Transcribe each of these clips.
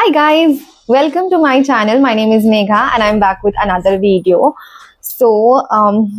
Hi guys, welcome to my channel. My name is Megha and I'm back with another video. So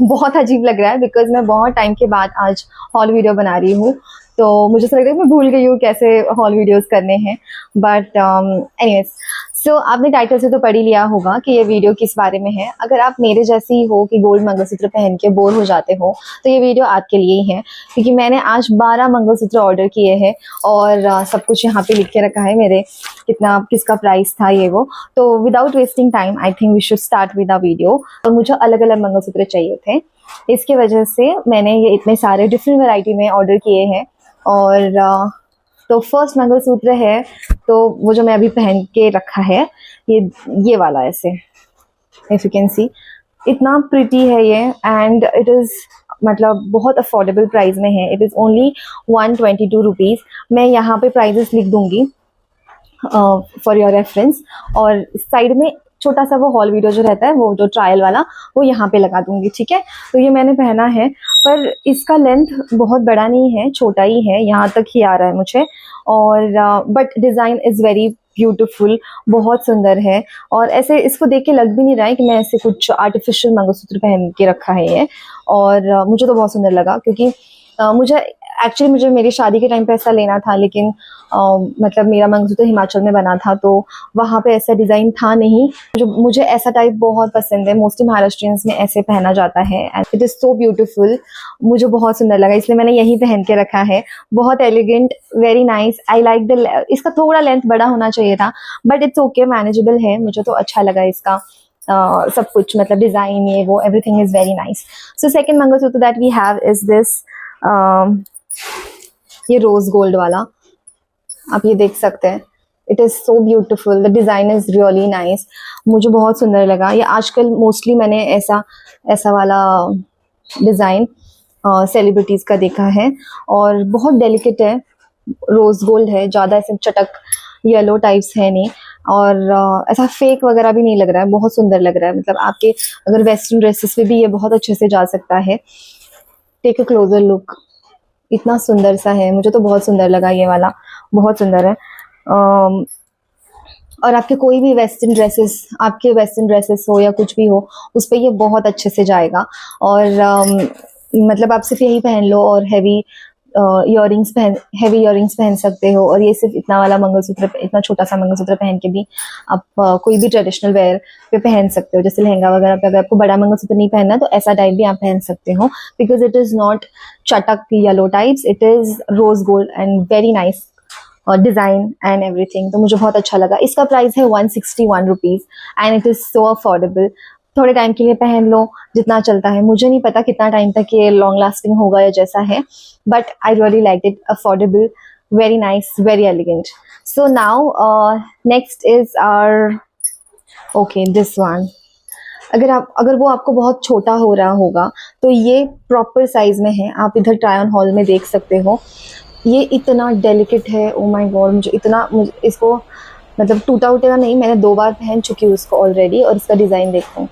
बहुत अजीब लग रहा है because मैं बहुत टाइम के बाद आज हॉल वीडियो बना रही हूँ. तो मुझे ऐसा लग रहा है मैं भूल गई हूँ कैसे हॉल वीडियोस करने हैं. बट एनीवेज, सो आपने टाइटल से तो पढ़ ही लिया होगा कि ये वीडियो किस बारे में है. अगर आप मेरे जैसी हो कि गोल्ड मंगलसूत्र पहन के बोर हो जाते हो तो ये वीडियो आपके लिए ही है, क्योंकि मैंने आज 12 मंगलसूत्र ऑर्डर किए हैं और सब कुछ यहाँ पे लिख के रखा है मेरे, कितना किसका प्राइस था ये वो. तो without wasting time I think we should start with the video. और मुझे अलग अलग मंगलसूत्र चाहिए थे, इसके वजह से मैंने ये इतने सारे डिफरेंट वैरायटी में ऑर्डर किए हैं. और तो फर्स्ट मंगलसूत्र है तो वो जो मैं अभी पहन के रखा है ये वाला, ऐसे इफ यू कैन सी, इतना प्रिटी है ये. एंड इट इज़ मतलब बहुत अफोर्डेबल प्राइस में है. It is only 122 rupees. मैं यहाँ पे प्राइजेस लिख दूँगी फॉर योर रेफरेंस, और साइड में छोटा सा वो हॉल वीडियो जो रहता है, वो जो ट्रायल वाला, वो यहाँ पे लगा दूंगी. ठीक है. तो ये मैंने पहना है, पर इसका लेंथ बहुत बड़ा नहीं है, छोटा ही है, यहाँ तक ही आ रहा है मुझे. और but design is very beautiful, बहुत सुंदर है. और ऐसे इसको देख के लग भी नहीं रहा है कि मैं ऐसे कुछ आर्टिफिशियल मंगलसूत्र पहन के रखा है ये. और मुझे तो बहुत सुंदर लगा, क्योंकि मुझे मेरी शादी के टाइम पे ऐसा लेना था, लेकिन मतलब मेरा मंगलसूत्र हिमाचल में बना था तो वहाँ पे ऐसा डिज़ाइन था नहीं. जो मुझे ऐसा टाइप बहुत पसंद है, मोस्टली महाराष्ट्रियंस में ऐसे पहना जाता है. And it is so beautiful, मुझे बहुत सुंदर लगा, इसलिए मैंने यही पहन के रखा है. बहुत elegant, very nice. I like the, इसका थोड़ा लेंथ बड़ा होना चाहिए था, बट इट्स ओके, मैनेजेबल है. मुझे तो अच्छा लगा इसका सब कुछ, मतलब डिज़ाइन ये वो, everything is very nice. So second mangalsutra that we have is this, ये रोज गोल्ड वाला. आप ये देख सकते हैं. It is so beautiful, the design is really nice. मुझे बहुत सुंदर लगा ये. आजकल मोस्टली मैंने ऐसा वाला डिज़ाइन सेलिब्रिटीज़ का देखा है, और बहुत डेलिकेट है. रोज़ गोल्ड है, ज़्यादा ऐसे चटक येलो टाइप्स है नहीं, और ऐसा फेक वगैरह भी नहीं लग रहा है. बहुत सुंदर लग रहा है. मतलब आपके अगर वेस्टर्न ड्रेसेस पे भी ये बहुत अच्छे से जा सकता है. टेक अ क्लोजर लुक, इतना सुंदर सा है. मुझे तो बहुत सुंदर लगा ये वाला, बहुत सुंदर है. और आपके कोई भी वेस्टर्न ड्रेसेस हो या कुछ भी हो, उस पर ये बहुत अच्छे से जाएगा. और मतलब आप सिर्फ यही पहन लो और हेवी इयररिंग्स पहन सकते हो. और ये सिर्फ इतना वाला मंगलसूत्र, इतना छोटा सा मंगलसूत्र पहन के भी आप कोई भी ट्रेडिशनल वेयर पे पहन सकते हो, जैसे लहंगा वगैरह पे. अगर आपको बड़ा मंगलसूत्र नहीं पहनना तो ऐसा टाइप भी आप पहन सकते हो, बिकॉज इट इज़ नॉट चटक yellow types, it is rose gold and very nice design and everything. तो मुझे बहुत अच्छा लगा. इसका प्राइस है 161 rupees and it is so affordable. थोड़े टाइम के लिए पहन लो, जितना चलता है. मुझे नहीं पता कितना टाइम तक ये लॉन्ग लास्टिंग होगा या जैसा है, but I really like it. Affordable, very nice, very elegant. So now next is our, okay, this one. अगर वो आपको बहुत छोटा हो रहा होगा तो ये प्रॉपर साइज में है. आप इधर ट्राई ऑन हॉल में देख सकते हो. ये इतना डेलिकेट है, ओ माय गॉड. मुझे इसको मतलब टूटा उटेगा नहीं, मैंने 2 बार पहन चुकी हूँ इसको ऑलरेडी. और इसका डिज़ाइन देखो,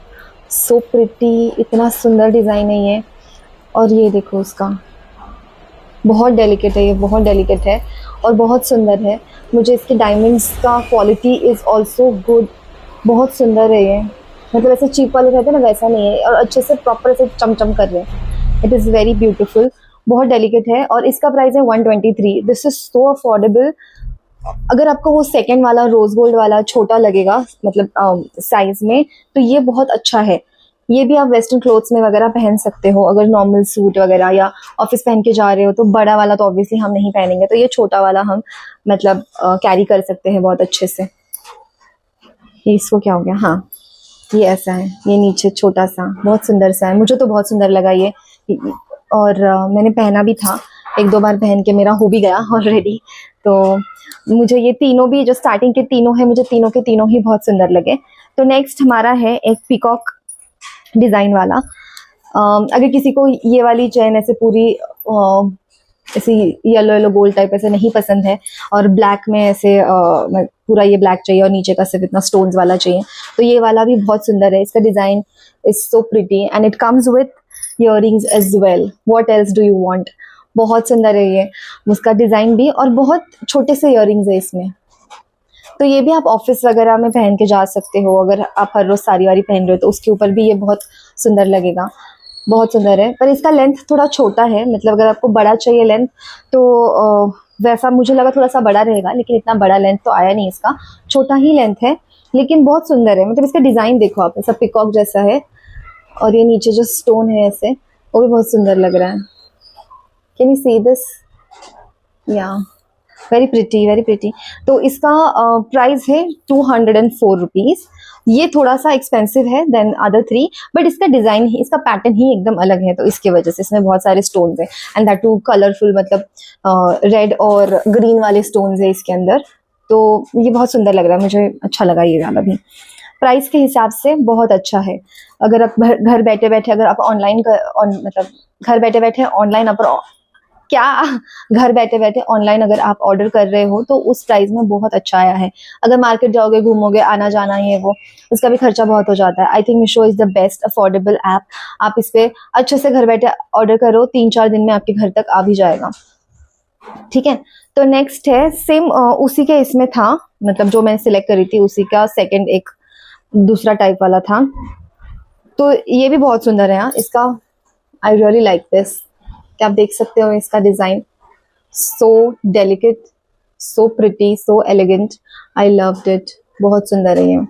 सो प्रिटी, इतना सुंदर डिज़ाइन है ये. और ये देखो उसका, बहुत डेलिकेट है ये, बहुत डेलिकेट है और बहुत सुंदर है. मुझे इसके डायमंड्स का क्वालिटी इज़ ऑल्सो गुड, बहुत सुंदर है ये. मतलब ऐसे चीप वाले रहते हैं ना, वैसा नहीं है, और अच्छे से प्रॉपर ऐसे चमचम कर रहे हैं. इट इज़ वेरी ब्यूटीफुल, बहुत डेलिकेट है. और इसका प्राइस है 123. This is so affordable. अगर आपको वो सेकेंड वाला रोज गोल्ड वाला छोटा लगेगा, मतलब साइज में, तो ये बहुत अच्छा है. ये भी आप वेस्टर्न क्लोथ्स में वगैरह पहन सकते हो. अगर नॉर्मल सूट वगैरह या ऑफिस पहन के जा रहे हो तो बड़ा वाला तो ऑब्वियसली हम नहीं पहनेंगे, तो ये छोटा वाला हम मतलब कैरी कर सकते हैं बहुत अच्छे से. इसको क्या हो गया, हाँ, ये ऐसा है, ये नीचे छोटा सा, बहुत सुंदर सा है. मुझे तो बहुत सुंदर लगा ये. और मैंने पहना भी था 1-2 बार, पहन के मेरा हो भी गया ऑलरेडी. तो मुझे ये तीनों भी, जो स्टार्टिंग के तीनों है, मुझे तीनों के तीनों ही बहुत सुंदर लगे. तो नेक्स्ट हमारा है एक पीकॉक डिज़ाइन वाला. अगर किसी को ये वाली चैन ऐसे पूरी ऐसे येलो गोल्ड टाइप ऐसे नहीं पसंद है, और ब्लैक में ऐसे पूरा ये ब्लैक चाहिए और नीचे का सिर्फ इतना स्टोन्स वाला चाहिए, तो ये वाला भी बहुत सुंदर है. इसका design is so pretty and it comes with earrings as well. What else do you want. बहुत सुंदर है ये, उसका डिज़ाइन भी, और बहुत छोटे से इयररिंग्स है इसमें. तो ये भी आप ऑफिस वगैरह में पहन के जा सकते हो, अगर आप हर रोज साड़ी वाड़ी पहन रहे हो तो उसके ऊपर भी ये बहुत सुंदर लगेगा, बहुत सुंदर है। पर इसका लेंथ थोड़ा छोटा है, मतलब अगर आपको बड़ा चाहिए लेंथ तो वैसा मुझे लगा थोड़ा सा बड़ा रहेगा, लेकिन इतना बड़ा लेंथ तो आया नहीं इसका, छोटा ही लेंथ है, लेकिन बहुत सुंदर है। मतलब इसका डिज़ाइन देखो आप, ऐसा पिकॉक जैसा है, और ये नीचे जो स्टोन है ऐसे, वो भी बहुत सुंदर लग रहा है। Can you see this? या वेरी प्रिटी, वेरी प्रिटी। तो इसका प्राइस है 204 रुपीज़। ये थोड़ा सा एक्सपेंसिव है देन अदर 3, बट इसका डिज़ाइन ही, इसका पैटर्न ही एकदम अलग है, तो इसके वजह से इसमें बहुत सारे स्टोन्स हैं, एंड दैट टू कलरफुल, मतलब रेड और ग्रीन वाले स्टोन्स है इसके अंदर। तो ये बहुत सुंदर लग रहा है, मुझे अच्छा लगा ये वाला भी। प्राइस के हिसाब से बहुत अच्छा है। अगर आप घर बैठे बैठे, अगर आप ऑनलाइन मतलब घर बैठे बैठे ऑनलाइन घर बैठे बैठे ऑनलाइन अगर आप ऑर्डर कर रहे हो तो उस प्राइस में बहुत अच्छा आया है। अगर मार्केट जाओगे, घूमोगे, आना जाना ये वो, उसका भी खर्चा बहुत हो जाता है। I think Meesho is the best affordable app. आप इस पर अच्छे से घर बैठे ऑर्डर करो, 3-4 दिन में आपके घर तक आ भी जाएगा। ठीक है, तो नेक्स्ट है सेम उसी के इसमें था, मतलब जो मैंने सिलेक्ट करी थी उसी का सेकंड एक दूसरा टाइप वाला था। तो ये भी बहुत सुंदर है। इसका आई रियली लाइक दिस। क्या आप देख सकते हो इसका design, so delicate, so pretty, so elegant, I loved it. बहुत सुंदर है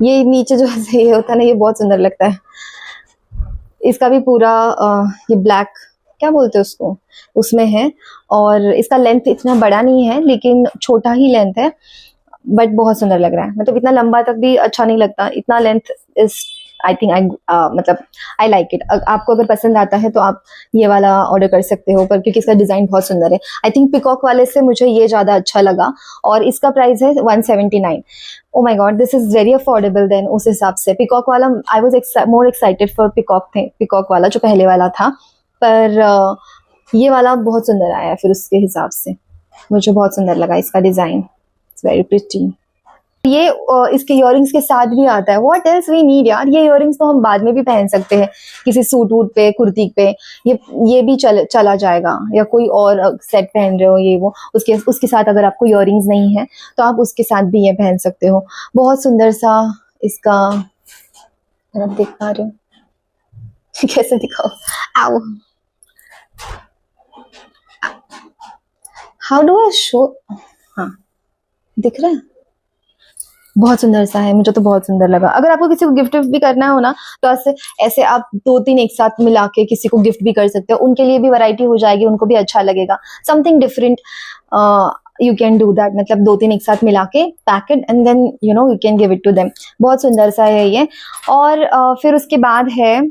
ये नीचे जो ये होता है ना, ये बहुत सुंदर लगता है। इसका भी पूरा ये ब्लैक, क्या बोलते हैं उसको, उसमें है, और इसका लेंथ इतना बड़ा नहीं है, लेकिन छोटा ही लेंथ है, बट बहुत सुंदर लग रहा है। मतलब इतना लंबा तक भी अच्छा नहीं लगता, इतना लेंथ इज आई थिंक मतलब आई लाइक इट। आपको अगर पसंद आता है तो आप ये वाला ऑर्डर कर सकते हो, पर क्योंकि इसका डिज़ाइन बहुत सुंदर है। आई थिंक पिकॉक वाले से मुझे ये ज़्यादा अच्छा लगा, और इसका प्राइस है 179। Oh my god, this is very affordable then. उस हिसाब से पिकॉक वाला, I was more excited for peacock वाला जो पहले वाला था, पर ये वाला बहुत सुंदर आया फिर उसके हिसाब से, मुझे बहुत सुंदर लगा इसका डिज़ाइन। It's very pretty. ये इसके इयररिंग्स के साथ भी आता है। व्हाट एल्स वी नीड यार, ये इयररिंग्स तो हम बाद में भी पहन सकते हैं, किसी सूट वूट पे, कुर्ती पे, ये भी चला जाएगा, या कोई और सेट पहन रहे हो ये वो, उसके साथ अगर आपको इयररिंग्स नहीं है तो आप उसके साथ भी ये पहन सकते हो। बहुत सुंदर सा इसका, आप देख पा रहे हो कैसे दिखाओ, आओ, हाउ डू आई शो, हाँ दिख रहा है, बहुत सुंदर सा है, मुझे तो बहुत सुंदर लगा। अगर आपको किसी को गिफ्ट भी करना हो ना, तो ऐसे आप 2-3 एक साथ मिला के किसी को गिफ्ट भी कर सकते हो, उनके लिए भी वैरायटी हो जाएगी, उनको भी अच्छा लगेगा, something different. You can do that, मतलब 2-3 एक साथ मिला के packet, and then you can give it to them. बहुत सुंदर सा है ये। और फिर उसके बाद है,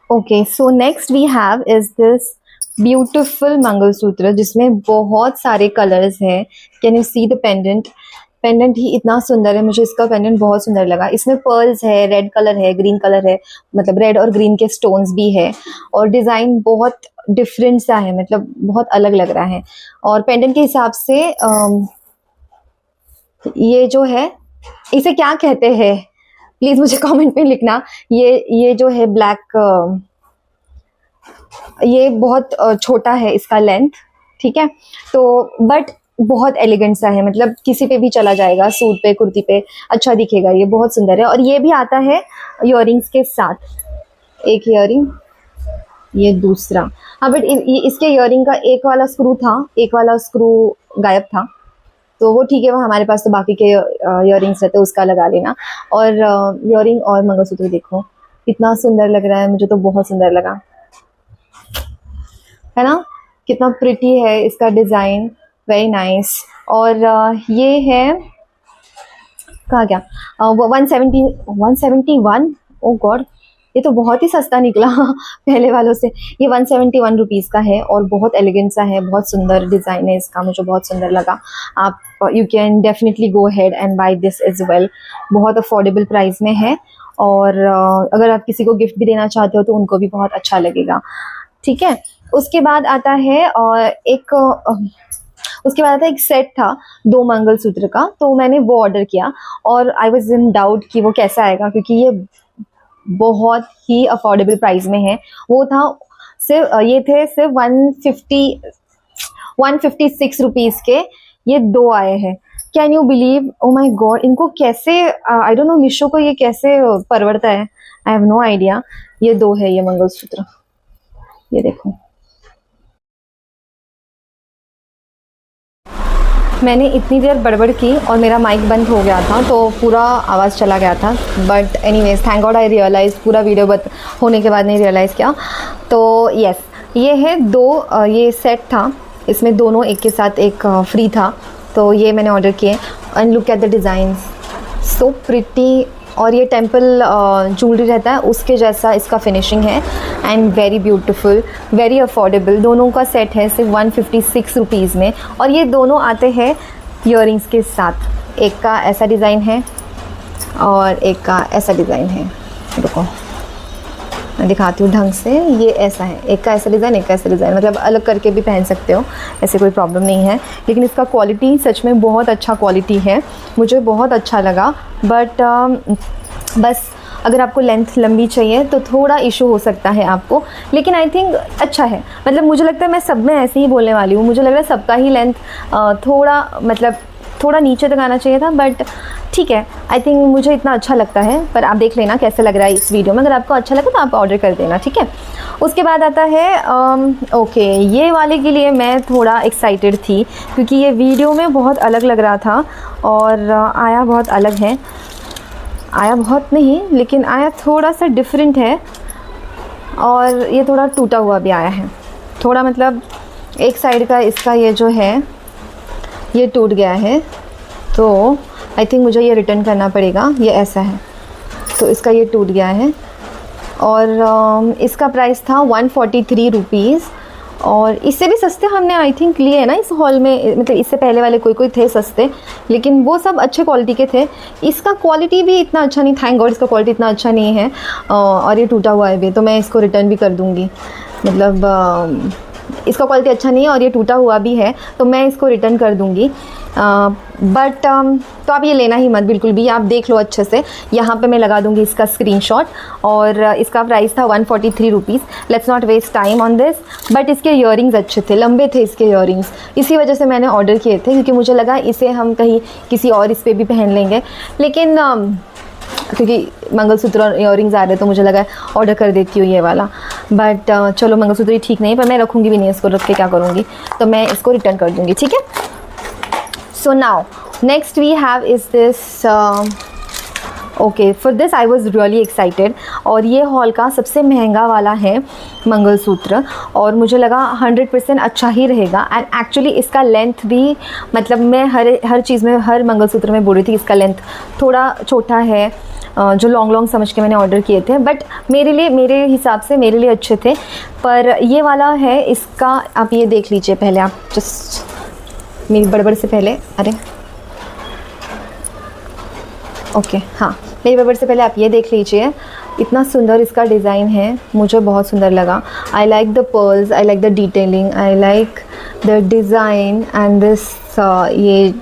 okay, so next we have is this beautiful mangalsutra, जिसमें बहुत सारे कलर्स हैं। Can you see the pendant? Pendant ही इतना सुंदर है, मुझे इसका पेंडेंट बहुत सुंदर लगा। इसमें पर्ल्स है, रेड कलर है, ग्रीन कलर है, मतलब रेड और ग्रीन के स्टोन्स भी है, और डिज़ाइन बहुत डिफरेंट सा है, मतलब बहुत अलग लग रहा है। और पेंडेंट के हिसाब से ये जो है, इसे क्या कहते हैं प्लीज़ मुझे कमेंट में लिखना। ये जो है ब्लैक, ये बहुत छोटा है इसका लेंथ, ठीक है, तो बट बहुत एलिगेंट सा है, मतलब किसी पे भी चला जाएगा, सूट पे, कुर्ती पे अच्छा दिखेगा, ये बहुत सुंदर है। और ये भी आता है इयररिंग्स के साथ, एक इयररिंग, ये दूसरा, हाँ, बट इसके इयररिंग का एक वाला स्क्रू था, एक वाला स्क्रू गायब था, तो वो ठीक है, वो हमारे पास तो बाकी के इयररिंग्स रहते, उसका लगा लेना। और इयररिंग और मंगलसूत्र देखो, इतना सुंदर लग रहा है, मुझे तो बहुत सुंदर लगा, है ना, कितना प्रिटी है इसका डिज़ाइन, वेरी नाइस। और ये है, कहाँ गया, 171, ओ गॉड, ये तो बहुत ही सस्ता निकला पहले वालों से। ये 171 रुपीज़ का है, और बहुत एलिगेंट सा है, बहुत सुंदर डिज़ाइन है इसका, मुझे बहुत सुंदर लगा। आप you can definitely go head and buy this as well, बहुत अफोर्डेबल प्राइस में है, और अगर आप किसी को गिफ्ट भी देना चाहते हो तो उनको भी बहुत अच्छा लगेगा, ठीक है। उसके बाद आता है एक सेट था 2 मंगलसूत्र का, तो मैंने वो ऑर्डर किया, और आई वाज इन डाउट कि वो कैसा आएगा, क्योंकि ये बहुत ही अफोर्डेबल प्राइस में है। वो था ये थे सिर्फ 156 रुपीज़ के, ये 2 आए हैं, can you believe, oh my god, इनको कैसे, आई डोंट नो मीशो को ये कैसे परवड़ता है, आई हैव नो आइडिया। ये 2 है ये मंगलसूत्र, ये देखो। मैंने इतनी देर बड़बड़ की और मेरा माइक बंद हो गया था तो पूरा आवाज़ चला गया था, but anyways thank god I realise, पूरा वीडियो होने के बाद नहीं रियलाइज़ किया। तो यस, ये है 2, ये सेट था, इसमें दोनों एक के साथ एक फ्री था, तो ये मैंने ऑर्डर किए। And look at the designs, so pretty, और ये टेम्पल ज्वेलरी रहता है उसके जैसा इसका फिनिशिंग है, and very beautiful, very affordable. दोनों का सेट है सिर्फ 156 रुपीज़ में, और ये दोनों आते हैं ईयरिंग्स के साथ। एक का ऐसा डिज़ाइन है और एक का ऐसा डिज़ाइन है, देखो मैं दिखाती हूँ ढंग से। ये ऐसा है, एक का ऐसा डिज़ाइन, एक का ऐसा डिज़ाइन, मतलब अलग करके भी पहन सकते हो, ऐसे कोई प्रॉब्लम नहीं है। लेकिन इसका क्वालिटी सच में बहुत अच्छा क्वालिटी है, मुझे बहुत अच्छा लगा। बट बस अगर आपको लेंथ लंबी चाहिए तो थोड़ा इशू हो सकता है आपको, लेकिन आई थिंक अच्छा है। मतलब मुझे लगता है, मैं सब में ऐसे ही बोलने वाली हूँ, मुझे लग रहा है सबका ही लेंथ थोड़ा नीचे तक आना चाहिए था, बट ठीक है, आई थिंक मुझे इतना अच्छा लगता है। पर आप देख लेना कैसे लग रहा है इस वीडियो में, अगर आपको अच्छा लगा तो आप ऑर्डर कर देना, ठीक है। उसके बाद आता है ओके, ये वाले के लिए मैं थोड़ा एक्साइटेड थी क्योंकि ये वीडियो में बहुत अलग लग रहा था और आया बहुत अलग है, आया बहुत नहीं लेकिन आया थोड़ा सा डिफरेंट है, और ये थोड़ा टूटा हुआ भी आया है, थोड़ा मतलब एक साइड का इसका ये जो है ये टूट गया है, तो आई थिंक मुझे ये रिटर्न करना पड़ेगा। ये ऐसा है, तो इसका ये टूट गया है, और इसका प्राइस था 143 रुपीज़, और इससे भी सस्ते हमने आई थिंक लिए हैं ना इस हॉल में, मतलब इससे पहले वाले कोई थे सस्ते, लेकिन वो सब अच्छे क्वालिटी के थे। इसका क्वालिटी भी इतना अच्छा नहीं, थैंक गॉड इसका क्वालिटी इतना अच्छा नहीं है, और ये टूटा हुआ है भी, तो मैं इसको रिटर्न भी कर दूँगी। मतलब इसका क्वालिटी अच्छा नहीं है और ये टूटा हुआ भी है, तो मैं इसको रिटर्न कर दूँगी। बट तो आप ये लेना ही मत बिल्कुल भी, आप देख लो अच्छे से, यहाँ पे मैं लगा दूँगी इसका स्क्रीनशॉट, और इसका प्राइस था 143 rupees. Let's not waste time on this. But इसके ईयरिंग्स अच्छे थे, लंबे थे इसके ईयरिंग्स, इसी वजह से मैंने ऑर्डर किए थे, क्योंकि मुझे लगा इसे हम कहीं किसी और इस पर भी पहन लेंगे, लेकिन क्योंकि मंगलसूत्र और ईयरिंग्स आ रहे तो मुझे लगा ऑर्डर कर देती हूँ ये वाला। बट चलो मंगलसूत्र ही ठीक नहीं, पर मैं रखूँगी भी नहीं इसको, रख के क्या करूँगी, तो मैं इसको रिटर्न कर दूँगी, ठीक है। So now next we have is this, okay for this I was really excited, और ये हॉल का सबसे महंगा वाला है मंगलसूत्र, और मुझे लगा 100% अच्छा ही रहेगा। एंड एक्चुअली इसका लेंथ भी, मतलब मैं हर चीज़ में, हर मंगलसूत्र में बोल रही थी इसका लेंथ थोड़ा छोटा है, जो लॉन्ग समझ के मैंने ऑर्डर किए थे, बट मेरे हिसाब से मेरे लिए अच्छे थे। पर ये वाला है, इसका आप ये देख लीजिए पहले, आप जस्ट मेरी बड़बड़ से पहले, अरे ओके हाँ, मेरी बड़बड़ से पहले आप ये देख लीजिए, इतना सुंदर इसका डिज़ाइन है, मुझे बहुत सुंदर लगा। I like the pearls, I like the detailing, I like the design and this ये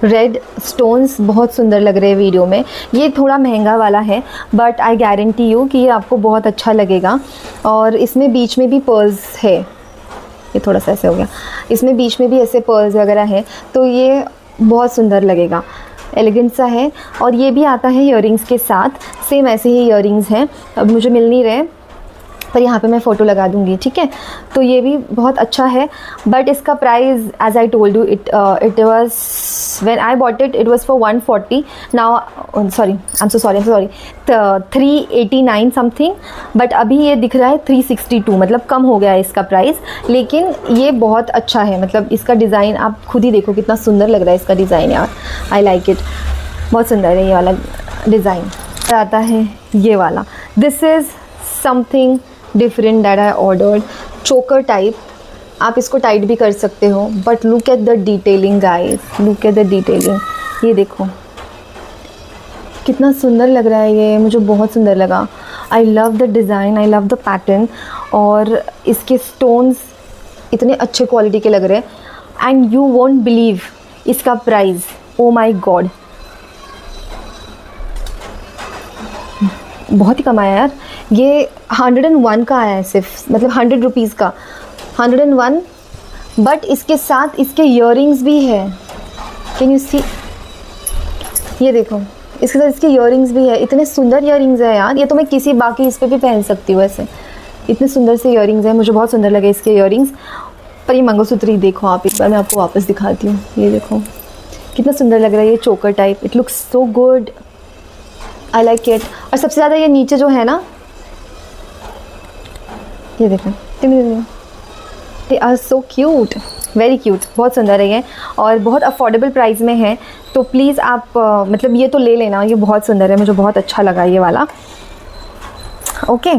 रेड स्टोन्स बहुत सुंदर लग रहे हैं वीडियो में। ये थोड़ा महंगा वाला है, बट आई गारंटी यू कि ये आपको बहुत अच्छा लगेगा। और इसमें बीच में भी पर्ल्स है, ये थोड़ा सा ऐसे हो गया, इसमें बीच में भी ऐसे पर्ल्स वगैरह है, तो ये बहुत सुंदर लगेगा, एलिगेंट सा है। और ये भी आता है ईयरिंग्स के साथ, सेम ऐसे ही ईयरिंग्स हैं, अब मुझे मिल नहीं रहे, पर यहाँ पे मैं फ़ोटो लगा दूँगी, ठीक है। तो ये भी बहुत अच्छा है, बट इसका price as I told you, it was when I bought it was for 140, now sorry I am so sorry 389 something, but अभी ये दिख रहा है 362, मतलब कम हो गया है इसका प्राइस। लेकिन ये बहुत अच्छा है, मतलब इसका डिज़ाइन आप खुद ही देखो कितना सुंदर लग रहा है इसका डिज़ाइन यार, आई लाइक इट, बहुत सुंदर है ये वाला डिज़ाइन। आता है ये वाला, this is something different that I ordered, चोकर टाइप, आप इसको टाइट भी कर सकते हो, but look at the detailing guys, look at the detailing, ये देखो कितना सुंदर लग रहा है ये, मुझे बहुत सुंदर लगा। I love the design, I love the pattern, और इसके स्टोन्स इतने अच्छे क्वालिटी के लग रहे हैं। एंड यू वोंट बिलीव इसका प्राइस, ओ माई गॉड, बहुत ही कम आया यार, ये 101 का आया है सिर्फ, मतलब 100 रुपीज़ का 101, बट इसके साथ इसके ईयरिंग्स भी है, कैन यू सी, ये देखो इसके साथ इसके ईयरिंग्स भी है, इतने सुंदर ईयरिंग्स है यार। ये तो मैं किसी बाकी इस पर भी पहन सकती हूँ ऐसे, इतने सुंदर से ईयरिंग्स हैं, मुझे बहुत सुंदर लगे इसके ईयरिंग्स। पर ये मंगलसूत्र ही देखो आप, एक बार मैं आपको वापस दिखाती हूँ, ये देखो कितना सुंदर लग रहा है ये चोकर type, it looks so good, I like it. और सबसे ज़्यादा ये नीचे जो है ना, ये देखो they are so cute, very cute, बहुत सुंदर है ये और बहुत अफोर्डेबल प्राइस में है। तो प्लीज़ आप मतलब ये तो ले लेना, ये बहुत सुंदर है, मुझे बहुत अच्छा लगा ये वाला। ओके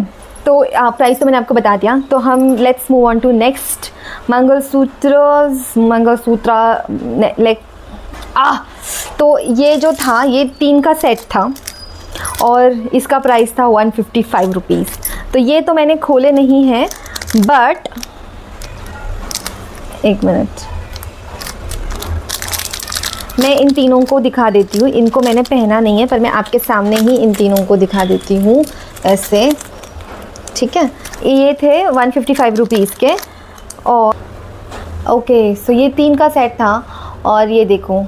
तो प्राइस तो मैंने आपको बता दिया, तो हम let's move on to next mangalsutra like तो ये जो था ये 3 का सेट था और इसका प्राइस था 155 रुपीज़। तो ये तो मैंने खोले नहीं हैं, बट एक मिनट मैं इन तीनों को दिखा देती हूँ। इनको मैंने पहना नहीं है पर मैं आपके सामने ही इन तीनों को दिखा देती हूँ ऐसे, ठीक है। ये थे 155 रुपीज़ के और ओके सो ये 3 का सेट था और ये देखो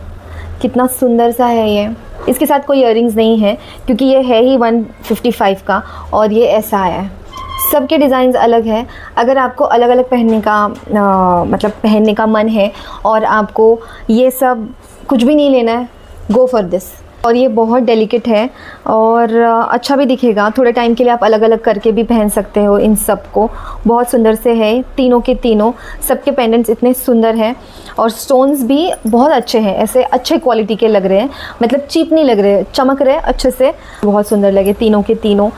कितना सुंदर सा है ये। इसके साथ कोई ईयरिंग्स नहीं है क्योंकि ये है ही 155 का और ये ऐसा है। सबके डिज़ाइंस अलग है। अगर आपको अलग अलग पहनने का मतलब पहनने का मन है और आपको ये सब कुछ भी नहीं लेना है, गो फॉर दिस। और ये बहुत डेलिकेट है और अच्छा भी दिखेगा। थोड़े टाइम के लिए आप अलग अलग करके भी पहन सकते हो इन सब को। बहुत सुंदर से है तीनों के तीनों, सबके पेंडेंट्स इतने सुंदर हैं और स्टोन्स भी बहुत अच्छे हैं, ऐसे अच्छे क्वालिटी के लग रहे हैं, मतलब चीप नहीं लग रहे, चमक रहे अच्छे से। बहुत सुंदर लगे तीनों के तीनों,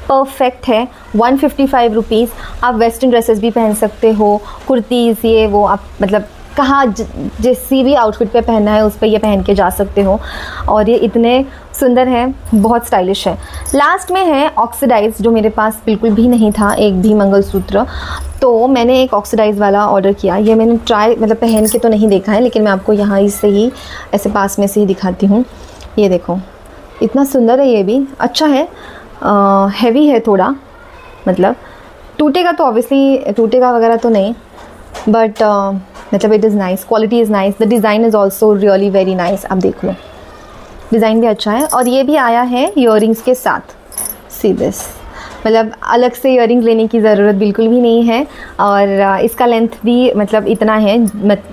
परफेक्ट है। 155 रुपीज़। आप वेस्टर्न ड्रेसेस भी पहन सकते हो, कुर्तीज़ ये वो, आप मतलब कहाँ जिस भी आउटफिट पे पहनना है उस पर ये पहन के जा सकते हो और ये इतने सुंदर हैं, बहुत स्टाइलिश है। लास्ट में है ऑक्सीडाइज, जो मेरे पास बिल्कुल भी नहीं था एक भी मंगलसूत्र, तो मैंने एक ऑक्सीडाइज वाला ऑर्डर किया। ये मैंने ट्राई मतलब पहन के तो नहीं देखा है, लेकिन मैं आपको यहाँ से ही ऐसे पास में से ही दिखाती हूँ। ये देखो इतना सुंदर है, ये भी अच्छा है, हैवी है थोड़ा, मतलब टूटेगा तो ऑब्वियसली टूटेगा वगैरह तो नहीं, बट मतलब it is nice, quality is nice, the design is also really very nice. आप देख लो डिज़ाइन भी अच्छा है और ये भी आया है ईयरिंग्स के साथ। सी दिस, मतलब अलग से ईयरिंग्स लेने की ज़रूरत बिल्कुल भी नहीं है और इसका लेंथ भी मतलब इतना है,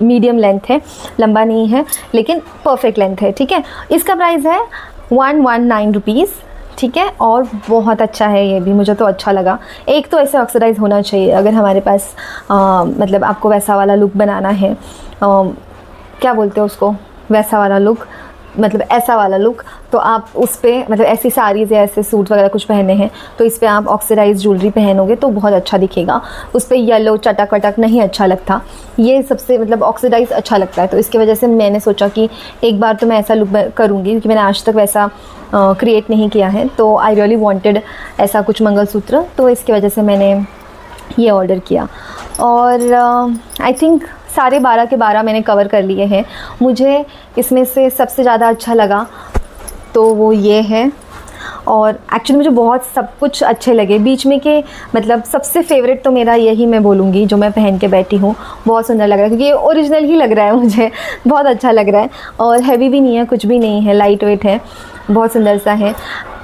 मीडियम लेंथ है, लंबा नहीं है लेकिन परफेक्ट लेंथ है, ठीक है। इसका प्राइस है 119 रुपीज़, ठीक है। और बहुत अच्छा है ये भी, मुझे तो अच्छा लगा। एक तो ऐसे ऑक्सीडाइज होना चाहिए अगर हमारे पास मतलब आपको वैसा वाला लुक बनाना है, क्या बोलते हैं उसको, वैसा वाला लुक, मतलब ऐसा वाला लुक, तो आप उस पर मतलब ऐसी साड़ीज़ या ऐसे सूट वगैरह कुछ पहने हैं तो इस पर आप ऑक्सीडाइज ज्वेलरी पहनोगे तो बहुत अच्छा दिखेगा। उस पर येलो चटक वटक नहीं अच्छा लगता, ये सबसे मतलब ऑक्सीडाइज अच्छा लगता है। तो इसकी वजह से मैंने सोचा कि एक बार तो मैं ऐसा लुक करूँगी, क्योंकि मैंने आज तक वैसा क्रिएट नहीं किया है। तो आई रियली वांटेड ऐसा कुछ मंगलसूत्र, तो इसकी वजह से मैंने ये ऑर्डर किया। और आई थिंक सारे 12 के 12 मैंने कवर कर लिए हैं। मुझे इसमें से सबसे ज़्यादा अच्छा लगा तो वो ये है, और एक्चुअली मुझे बहुत सब कुछ अच्छे लगे बीच में के, मतलब सबसे फेवरेट तो मेरा यही मैं बोलूँगी जो मैं पहन के बैठी हूँ। बहुत सुंदर लग रहा है क्योंकि ये ओरिजिनल ही लग रहा है, मुझे बहुत अच्छा लग रहा है और हैवी भी नहीं है, कुछ भी नहीं है, लाइट वेट है, बहुत सुंदर सा है।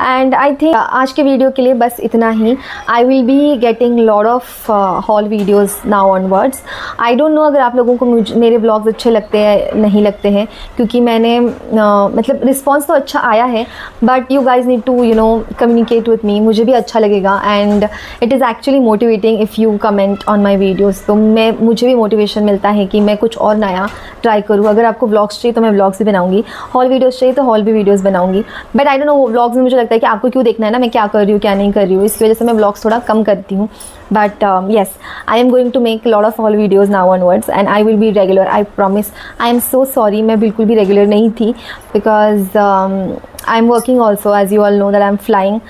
एंड आई थिंक आज के वीडियो के लिए बस इतना ही। I will be getting lot of hall videos now onwards. I don't know अगर आप लोगों को मेरे ब्लॉग्स अच्छे लगते हैं नहीं लगते हैं, क्योंकि मैंने मतलब रिस्पॉन्स तो अच्छा आया है, but you guys need to you know communicate with me, मुझे भी अच्छा लगेगा। And it is actually motivating if you comment on my videos, तो मुझे भी मोटिवेशन मिलता है कि मैं कुछ और नया ट्राई करूँ। अगर आपको व्लॉग्स चाहिए तो मैं व्लॉग्स भी बनाऊँगी, हॉल वीडियोज़ चाहिए तो हॉल भी वीडियोज़ बनाऊँगी। But I don't no, vlogs में मुझे लगता है कि आपको क्यों देखना है ना मैं क्या कर रही हूँ क्या नहीं कर रही हूँ, इसकी वजह से मैं व्लॉग्स थोड़ा कम करती हूँ। But yes, I am going to make lot of hall videos now onwards and I will be regular, I promise. I am so sorry, मैं बिल्कुल भी रेगुलर नहीं थी because I am working also, as you all know that I am flying.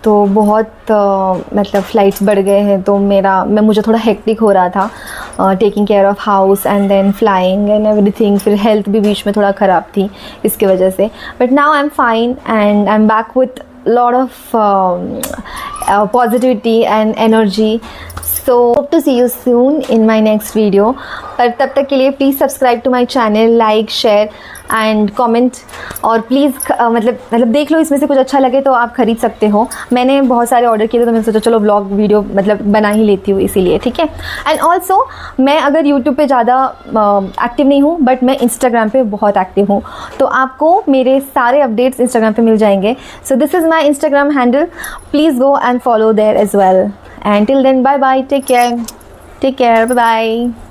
तो बहुत मतलब flights बढ़ गए हैं, तो मुझे थोड़ा हेक्टिक हो रहा था taking care of house and then flying and everything. फिर हेल्थ भी बीच में थोड़ा ख़राब थी इसकी वजह से, but now I am fine and I am back with lot of positivity and energy. So hope to see you soon in my next video. पर तब तक के लिए please subscribe to my channel, like, share and comment. और please मतलब देख लो, इसमें से कुछ अच्छा लगे तो आप ख़रीद सकते हो। मैंने बहुत सारे ऑर्डर किए थे तो मैंने सोचा चलो व्लॉग वीडियो मतलब बना ही लेती हूँ, इसीलिए। ठीक है। एंड ऑल्सो मैं अगर यूट्यूब पे ज़्यादा एक्टिव नहीं हूँ, बट मैं इंस्टाग्राम पे बहुत एक्टिव हूँ, तो आपको मेरे सारे अपडेट्स इंस्टाग्राम पे मिल जाएंगे। So this is my Instagram handle, please go and follow there as well. And till then, bye bye, take care, bye bye.